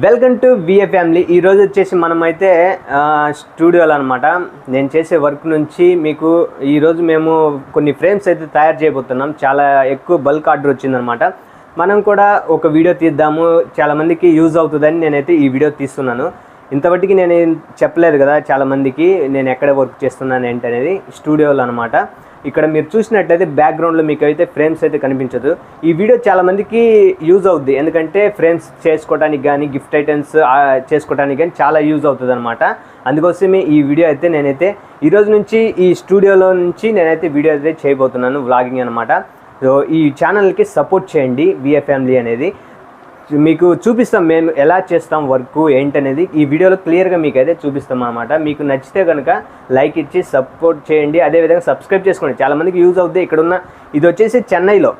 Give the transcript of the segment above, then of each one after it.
Welcome to VA family. ఈరోజు వచ్చేసి మనమైతే స్టూడియోలో అనమాట నేను చేసే వర్క్ నుంచి మీకు ఈరోజు మేము కొన్ని ఫ్రేమ్స్ అయితే తయారు చేయబోతున్నాం. చాలా ఎక్కువ బల్క్ ఆర్డర్ వచ్చిందనమాట. మనం కూడా ఒక వీడియో తీద్దాము, చాలామందికి యూజ్ అవుతుందని నేనైతే ఈ వీడియో తీస్తున్నాను. ఇంతవరకు నేను చెప్పలేదు కదా చాలామందికి నేను ఎక్కడ వర్క్ చేస్తున్నాను ఏంటనేది. స్టూడియోలో అనమాట. ఇక్కడ మీరు చూసినట్లయితే బ్యాక్గ్రౌండ్లో మీకు అయితే ఫ్రేమ్స్ అయితే కనిపించదు. ఈ వీడియో చాలామందికి యూజ్ అవుద్ది, ఎందుకంటే ఫ్రేమ్స్ చేసుకోవడానికి కానీ గిఫ్ట్ ఐటమ్స్ చేసుకోవడానికి కానీ చాలా యూజ్ అవుతుంది అనమాట. అందుకోసమే ఈ వీడియో అయితే నేనైతే ఈరోజు నుంచి ఈ స్టూడియోలో నుంచి నేనైతే వీడియో అయితే చేయబోతున్నాను, వ్లాగింగ్ అనమాట. సో ఈ ఛానల్కి సపోర్ట్ చేయండి, విఏ ఫ్యామిలీ అనేది. మీకు చూపిస్తాం మేము ఎలా చేస్తాం వర్క్ ఏంటనేది ఈ వీడియోలో క్లియర్గా మీకు అయితే చూపిస్తాం అన్నమాట. మీకు నచ్చితే కనుక లైక్ ఇచ్చి సపోర్ట్ చేయండి, అదేవిధంగా సబ్స్క్రైబ్ చేసుకోండి. చాలామందికి యూజ్ అవుతుంది. ఇక్కడున్న ఇది వచ్చేసి చెన్నైలో,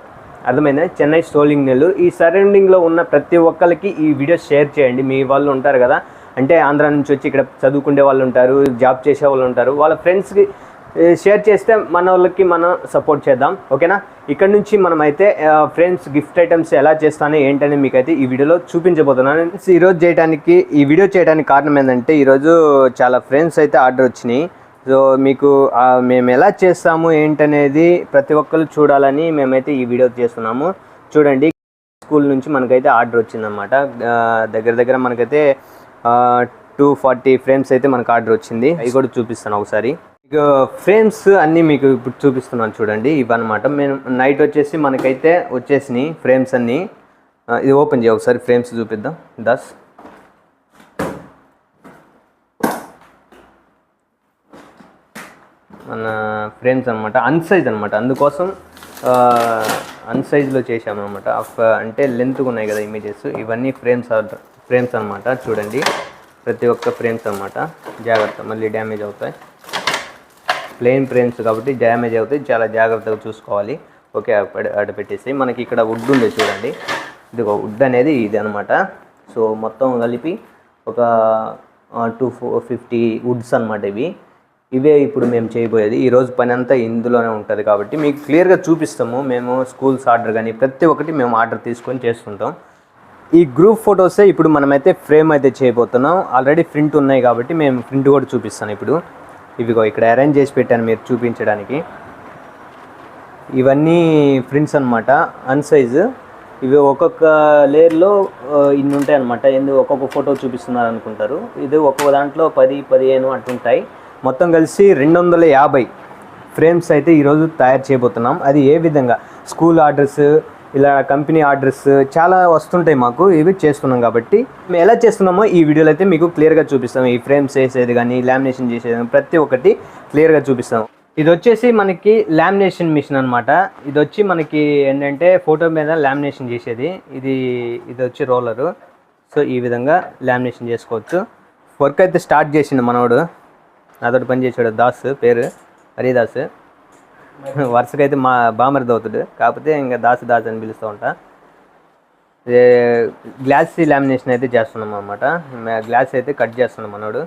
అర్థమైందా, చెన్నై స్టోలింగ్ నెల్లూరు. ఈ సరౌండింగ్లో ఉన్న ప్రతి ఒక్కరికి ఈ వీడియో షేర్ చేయండి. మీ వాళ్ళు ఉంటారు కదా, అంటే ఆంధ్ర నుంచి వచ్చి ఇక్కడ చదువుకునే వాళ్ళు ఉంటారు, జాబ్ చేసే వాళ్ళు ఉంటారు, వాళ్ళ ఫ్రెండ్స్కి షేర్ చేస్తే మన వాళ్ళకి మనం సపోర్ట్ చేద్దాం, ఓకేనా. ఇక్కడ నుంచి మనమైతే ఫ్రెండ్స్ గిఫ్ట్ ఐటమ్స్ ఎలా చేస్తానో ఏంటని మీకైతే ఈ వీడియోలో చూపించబోతున్నాను. ఈరోజు ఈ వీడియో చేయడానికి కారణం ఏంటంటే ఈరోజు చాలా ఫ్రెండ్స్ అయితే ఆర్డర్ వచ్చినాయి. సో మీకు మేము ఎలా చేస్తాము ఏంటనేది ప్రతి ఒక్కరు చూడాలని మేమైతే ఈ వీడియో చేస్తున్నాము. చూడండి, స్కూల్ నుంచి మనకైతే ఆర్డర్ వచ్చిందన్నమాట. దగ్గర మనకైతే 240 ఫ్రేమ్స్ అయితే మనకు ఆర్డర్ వచ్చింది. అవి కూడా చూపిస్తాను ఒకసారి. ఫ్రేమ్స్ అన్నీ మీకు ఇప్పుడు చూపిస్తున్నాను చూడండి. ఇవన్నమాట. మేము నైట్ వచ్చేసి మనకైతే వచ్చేసినాయి ఫ్రేమ్స్ అన్నీ. ఇది ఓపెన్ చేయ ఒకసారి, ఫ్రేమ్స్ చూపిద్దాం. మన ఫ్రేమ్స్ అనమాట, అన్సైజ్ అనమాట. అందుకోసం అన్సైజ్లో చేసామన్నమాట. అంటే లెంత్గా ఉన్నాయి కదా ఇమేజెస్, ఇవన్నీ ఫ్రేమ్స్ అనమాట. చూడండి, ప్రతి ఒక్క ఫ్రేమ్స్ అనమాట. జాగ్రత్త, మళ్ళీ డ్యామేజ్ అవుతాయి. ప్లెయిన్ ఫ్రేమ్స్ కాబట్టి డ్యామేజ్ అవుతాయి, చాలా జాగ్రత్తగా చూసుకోవాలి. ఓకే, అక్కడ పెట్టేసి మనకి ఇక్కడ వుడ్ ఉంది చూడండి. ఇది వుడ్ అనేది ఇది అనమాట. సో మొత్తం కలిపి ఒక 250 వుడ్స్ అనమాట. ఇవే ఇప్పుడు మేము చేయబోయేది. ఈరోజు పని అంతా ఇందులోనే ఉంటుంది కాబట్టి మీకు క్లియర్గా చూపిస్తాము. మేము స్కూల్స్ ఆర్డర్ కానీ ప్రతి ఒక్కటి మేము ఆర్డర్ తీసుకొని చేస్తుంటాం. ఈ గ్రూప్ ఫొటోసే ఇప్పుడు మనమైతే ఫ్రేమ్ అయితే చేయబోతున్నాం. ఆల్రెడీ ప్రింట్ ఉన్నాయి కాబట్టి మేము ప్రింట్ కూడా చూపిస్తాను ఇప్పుడు. ఇవిగో ఇక్కడ అరేంజ్ చేసి పెట్టాను మీరు చూపించడానికి. ఇవన్నీ ప్రింట్స్ అనమాట, అన్సైజ్. ఇవి ఒక్కొక్క లేయర్లో ఇన్ని ఉంటాయి అనమాట. ఎందుకు ఒక్కొక్క ఫోటో చూపిస్తున్నారు అనుకుంటారు. ఇది ఒక్కొక్క దాంట్లో 10-15 అట్లుంటాయి. మొత్తం కలిసి 250 ఫ్రేమ్స్ అయితే ఈరోజు తయారు చేయబోతున్నాం. అది ఏ విధంగా స్కూల్ ఆర్డర్స్, ఇలా కంపెనీ ఆర్డర్స్ చాలా వస్తుంటాయి మాకు. ఇవి చేస్తున్నాం కాబట్టి మేము ఎలా చేస్తున్నామో ఈ వీడియోలో అయితే మీకు క్లియర్గా చూపిస్తాం. ఈ ఫ్రేమ్స్ వేసేది కానీ లామినేషన్ చేసేది కానీ ప్రతి ఒక్కటి క్లియర్గా చూపిస్తాం. ఇది వచ్చేసి మనకి లామినేషన్ మిషన్ అనమాట. ఇది వచ్చి మనకి ఏంటంటే ఫోటో మీద లామినేషన్ చేసేది. ఇది వచ్చి రోలరు. సో ఈ విధంగా లామినేషన్ చేసుకోవచ్చు. వర్క్ అయితే స్టార్ట్ చేసిండు మనోడు, నాతోటి పని చేసాడు. దాస్ పేరు, హరిదాస్. వరుసకైతే మా బామర్ది అవుతాడు, కాకపోతే ఇంకా దాస్ అని పిలుస్తూ ఉంటా. గ్లాస్ లామినేషన్ అయితే చేస్తున్నాం అన్నమాట. గ్లాస్ అయితే కట్ చేస్తున్నాం మనోడు.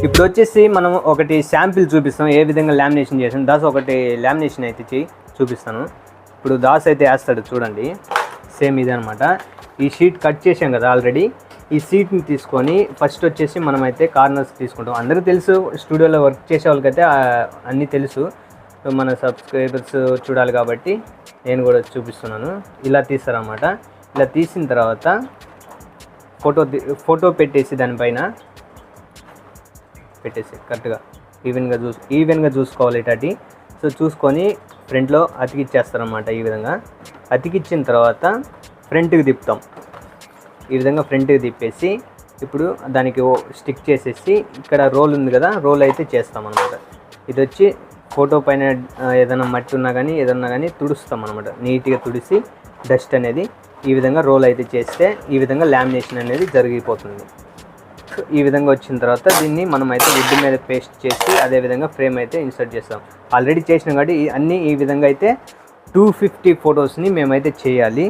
ఇప్పుడు వచ్చేసి మనం ఒకటి శాంపిల్ చూపిస్తాం ఏ విధంగా లామినేషన్ చేసాం. దాస్ ఒకటి లామినేషన్ అయితే చూపిస్తాను. ఇప్పుడు దాస్ అయితే వేస్తాడు చూడండి. సేమ్ ఇదే అనమాట. ఈ షీట్ కట్ చేసాం కదా ఆల్రెడీ. ఈ షీట్ని తీసుకొని ఫస్ట్ వచ్చేసి మనమైతే కార్నర్స్ తీసుకుంటాం. అందరికీ తెలుసు, స్టూడియోలో వర్క్ చేసే వాళ్ళకైతే అన్నీ తెలుసు. మన సబ్స్క్రైబర్స్ చూడాలి కాబట్టి నేను కూడా చూపిస్తున్నాను. ఇలా తీస్తారన్నమాట. ఇలా తీసిన తర్వాత ఫోటో పెట్టేసి దానిపైన పెట్టేసి కరెక్ట్గా ఈవెన్గా చూసుకోవాలి ఇటాటి. సో చూసుకొని ఫ్రంట్లో అతికిచ్చేస్తారనమాట. ఈ విధంగా అతికిచ్చిన తర్వాత ఫ్రంట్కి తిప్పుతాం. ఈ విధంగా ఫ్రంట్కి తిప్పేసి ఇప్పుడు దానికి స్టిక్ చేసేసి ఇక్కడ రోల్ ఉంది కదా, రోల్ అయితే చేస్తాం అనమాట. ఇది వచ్చి ఫోటో పైన ఏదైనా మట్టి ఉన్నా కానీ ఏదన్నా కానీ తుడుస్తాం అనమాట. నీట్గా తుడిసి డస్ట్ అనేది ఈ విధంగా రోల్ అయితే చేస్తే ఈ విధంగా లామినేషన్ అనేది జరిగిపోతుంది. సో ఈ విధంగా వచ్చిన తర్వాత దీన్ని మనం అయితే వుడ్ మీద పేస్ట్ చేసి అదేవిధంగా ఫ్రేమ్ అయితే ఇన్సర్ట్ చేస్తాం. ఆల్రెడీ చేసినాం కాబట్టి అన్నీ ఈ విధంగా అయితే 250 ఫొటోస్ని మేమైతే చేయాలి.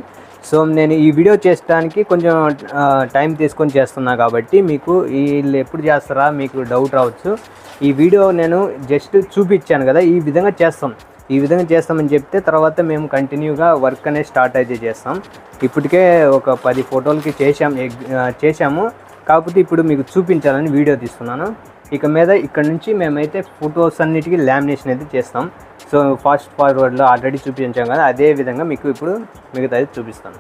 సో నేను ఈ వీడియో చేయడానికి కొంచెం టైం తీసుకొని చేస్తున్నా కాబట్టి మీకు వీళ్ళు ఎప్పుడు చేస్తారా మీకు డౌట్ రావచ్చు. ఈ వీడియో నేను జస్ట్ చూపించాను కదా, ఈ విధంగా చేస్తామని చెప్తే తర్వాత మేము కంటిన్యూగా వర్క్ అనేది స్టార్ట్ అయితే చేస్తాం. ఇప్పటికే ఒక 10 ఫోటోలకి చేశాము. కాకపోతే ఇప్పుడు మీకు చూపించాలని వీడియో తీస్తున్నాను. ఇక మీద ఇక్కడ నుంచి మేమైతే ఫొటోస్ అన్నిటికీ లామినేషన్ అయితే చేస్తాం. సో ఫాస్ట్ ఫార్వర్డ్లో ఆల్రెడీ చూపించాం కదా, అదే విధంగా మీకు ఇప్పుడు మిగతాది చూపిస్తాను.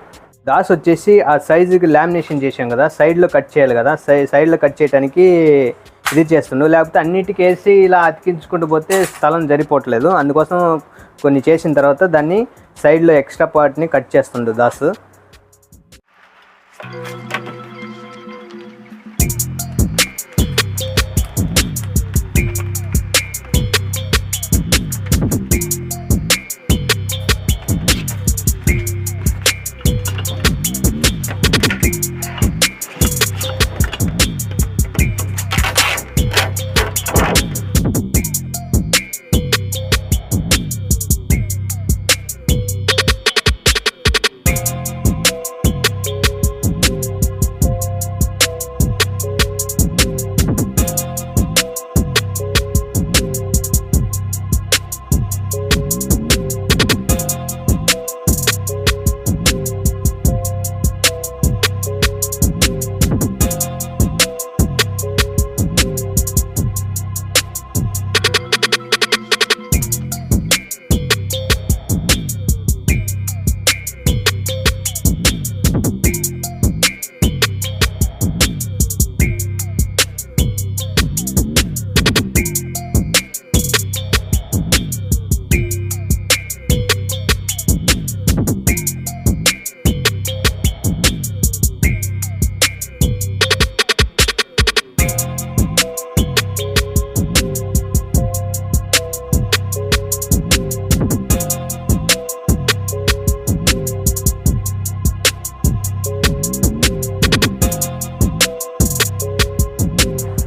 దాస్ వచ్చేసి ఆ సైజుకి లామినేషన్ చేసాం కదా, సైడ్లో కట్ చేయాలి కదా, సైడ్లో కట్ చేయడానికి ఇది చేస్తుండు. లేకపోతే అన్నిటికీ వేసి ఇలా అతికించుకుంటూ పోతే స్థలం సరిపోవట్లేదు. అందుకోసం కొన్ని చేసిన తర్వాత దాన్ని సైడ్లో ఎక్స్ట్రా పార్ట్ని కట్ చేస్తుండు దాస్.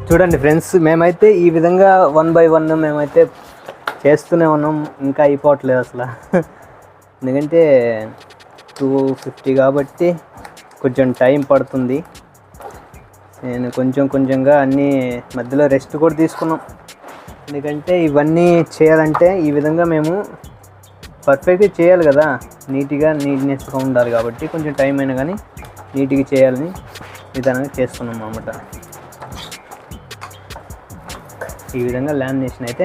చూడండి ఫ్రెండ్స్, మేమైతే ఈ విధంగా 1 by 1 మేమైతే చేస్తూనే ఉన్నాం. ఇంకా అయిపోవట్లేదు అసలు. ఎందుకంటే 250 కాబట్టి కొంచెం టైం పడుతుంది. నేను కొంచెంగా అన్నీ మధ్యలో రెస్ట్ కూడా తీసుకున్నాం. ఎందుకంటే ఇవన్నీ చేయాలంటే ఈ విధంగా మేము పర్ఫెక్ట్గా చేయాలి కదా, నీట్నెస్గా ఉండాలి కాబట్టి కొంచెం టైం అయినా కానీ నీట్గా చేయాలని విధానంగా చేస్తున్నాం అన్నమాట. ఈ విధంగా లామినేషన్ అయితే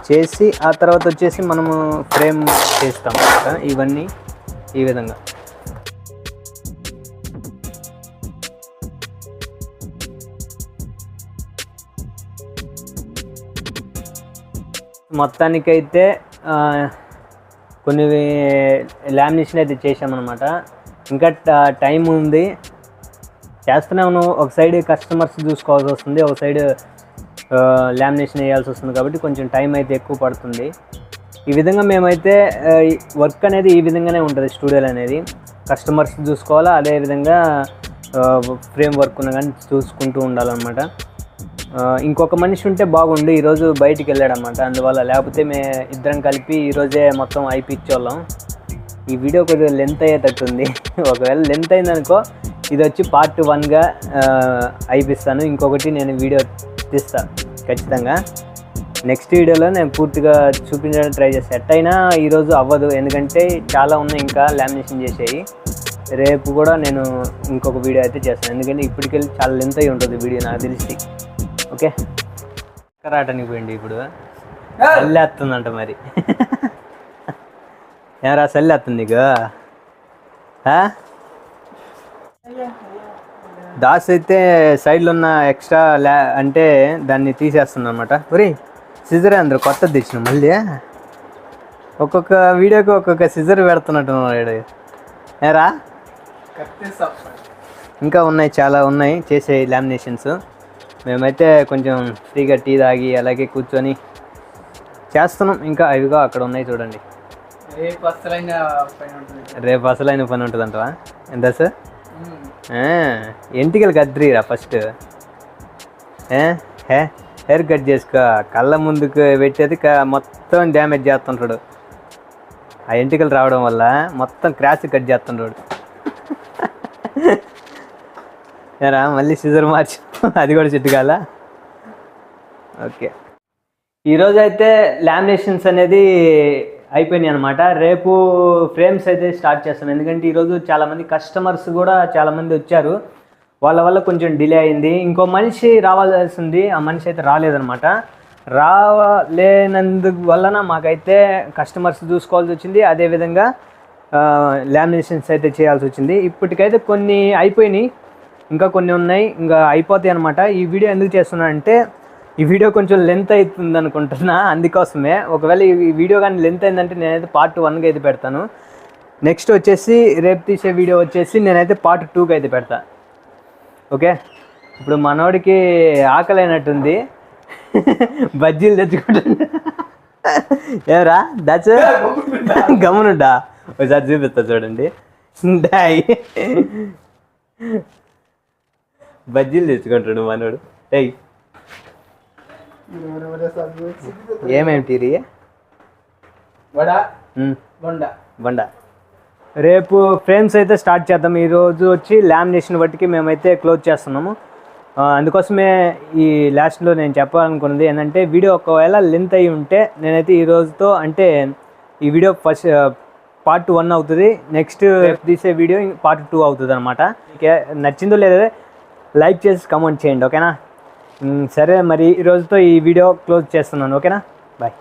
చేసి ఆ తర్వాత వచ్చేసి మనము ఫ్రేమ్ చేస్తాం అన్నమాట. ఇవన్నీ ఈ విధంగా మొత్తానికైతే కొన్ని లామినేషన్ అయితే చేసామన్నమాట. ఇంకా టైం ఉంది, చేస్తూనే ఉన్నాం. ఒక సైడ్ కస్టమర్స్ చూసుకోవాల్సి వస్తుంది, ఒక సైడ్ లామినేషన్ వేయాల్సి వస్తుంది కాబట్టి కొంచెం టైం అయితే ఎక్కువ పడుతుంది. ఈ విధంగా మేమైతే వర్క్ అనేది ఈ విధంగానే ఉంటుంది స్టూడియోలో అనేది. కస్టమర్స్ చూసుకోవాలా, అదేవిధంగా ఫ్రేమ్ వర్క్ ఉన్న కానీ చూసుకుంటూ ఉండాలన్నమాట. ఇంకొక మనిషి ఉంటే బాగుండు, ఈరోజు బయటికి వెళ్ళాడన్నమాట. అందువల్ల లేకపోతే ఇద్దరం కలిపి ఈరోజే మొత్తం అయిపిచ్చేవాళ్ళం. ఈ వీడియో కొద్దిగా లెంత్ అయ్యేటట్టుంది. ఒకవేళ లెంత్ అయిందనుకో ఇది వచ్చి పార్ట్ 1గా అయిపిస్తాను. ఇంకొకటి నేను వీడియో తీస్తాను ఖచ్చితంగా. నెక్స్ట్ వీడియోలో నేను పూర్తిగా చూపించడానికి ట్రై చేస్తాను. ఎట్టయినా ఈరోజు అవ్వదు, ఎందుకంటే చాలా ఉన్నాయి ఇంకా లామినేషన్ చేసేవి. రేపు కూడా నేను ఇంకొక వీడియో అయితే చేస్తాను, ఎందుకంటే ఇప్పటికెళ్ళి చాలా లెంత్ అయి ఉంటుంది వీడియో నాకు తెలిసి. ఓకే, కరాటానికి పోయింది ఇప్పుడు చల్లేస్తుందంట మరి. ఏరా చల్లేస్తుంది నీకు? దాస్ అయితే సైడ్లో ఉన్న ఎక్స్ట్రా అంటే దాన్ని తీసేస్తుంది అనమాట. ఒరే సిజరే అందరు కొత్తది తెచ్చిన మళ్ళీ ఒక్కొక్క వీడియోకి ఒక్కొక్క సిజర్ పెడుతున్నట్టున్నాడు. ఏరా ఇంకా ఉన్నాయి, చాలా ఉన్నాయి చేసే లామినేషన్స్. మేమైతే కొంచెం ఫ్రీగా టీ తాగి అలాగే కూర్చొని చేస్తున్నాం. ఇంకా అవిగా అక్కడ ఉన్నాయి చూడండి. రేపు అసలైన పని ఉంటుంది అంటవా? ఎంత సార్? ఎంటికలు కద్దిరా ఫస్ట్. హెయిర్ కట్ చేసుకో, కళ్ళ ముందుకు పెట్టేది మొత్తం డ్యామేజ్ చేస్తుంటాడు. ఆ ఎంటికలు రావడం వల్ల మొత్తం క్రాష్ కట్ చేస్తుంటాడు. ఏరా మళ్ళీ సిజర్ మార్చి అది కూడా చెట్టు కాల. ఓకే, ఈరోజు అయితే లామినేషన్స్ అనేది అయిపోయినాయి అనమాట. రేపు ఫ్రేమ్స్ అయితే స్టార్ట్ చేస్తాను, ఎందుకంటే ఈరోజు చాలామంది కస్టమర్స్ కూడా చాలామంది వచ్చారు. వాళ్ళ వల్ల కొంచెం డిలే అయింది. ఇంకో మనిషి రావాల్సింది, ఆ మనిషి అయితే రాలేదనమాట. రాలేనందుకు వలన మాకైతే కస్టమర్స్ చూసుకోవాల్సి వచ్చింది, అదేవిధంగా లామినేషన్స్ అయితే చేయాల్సి వచ్చింది. ఇప్పటికైతే కొన్ని అయిపోయినాయి, ఇంకా కొన్ని ఉన్నాయి, ఇంకా అయిపోతాయి అనమాట. ఈ వీడియో ఎందుకు చేస్తున్నానంటే ఈ వీడియో కొంచెం లెంత్ అవుతుంది అనుకుంటున్నా, అందుకోసమే. ఒకవేళ ఈ వీడియో కానీ లెంత్ అయిందంటే నేనైతే పార్ట్ 1గా అయితే పెడతాను. నెక్స్ట్ వచ్చేసి రేపు తీసే వీడియో వచ్చేసి నేనైతే పార్ట్ 2గా అయితే పెడతాను. ఓకే, ఇప్పుడు మనోడికి ఆకలి అయినట్టుంది, బజ్జీలు తెచ్చుకుంటుంది. ఏమరా దచ్చ గమనుండా ఒకసారి చూపిస్తా చూడండి. బజ్జీలు తెచ్చుకుంటాడు మనోడు. ఏమేమిటి బండ. రేపు ఫ్రేమ్స్ అయితే స్టార్ట్ చేద్దాం. ఈరోజు వచ్చి లామినేషన్ బట్టికి మేమైతే క్లోజ్ చేస్తున్నాము. అందుకోసమే ఈ లాస్ట్లో నేను చెప్పాలనుకున్నది ఏంటంటే, వీడియో ఒకవేళ లెంత్ అయ్యి ఉంటే నేనైతే ఈ రోజుతో అంటే ఈ వీడియో ఫస్ట్ పార్ట్ 1 అవుతుంది. నెక్స్ట్ తీసే వీడియో పార్ట్ 2 అవుతుంది అనమాట. నచ్చిందో లేదో లైక్ చేసి కామెంట్ చేయండి, ఓకేనా? సరే మరి ఈరోజుతో ఈ వీడియో క్లోజ్ చేస్తున్నాను, ఓకేనా? బాయ్.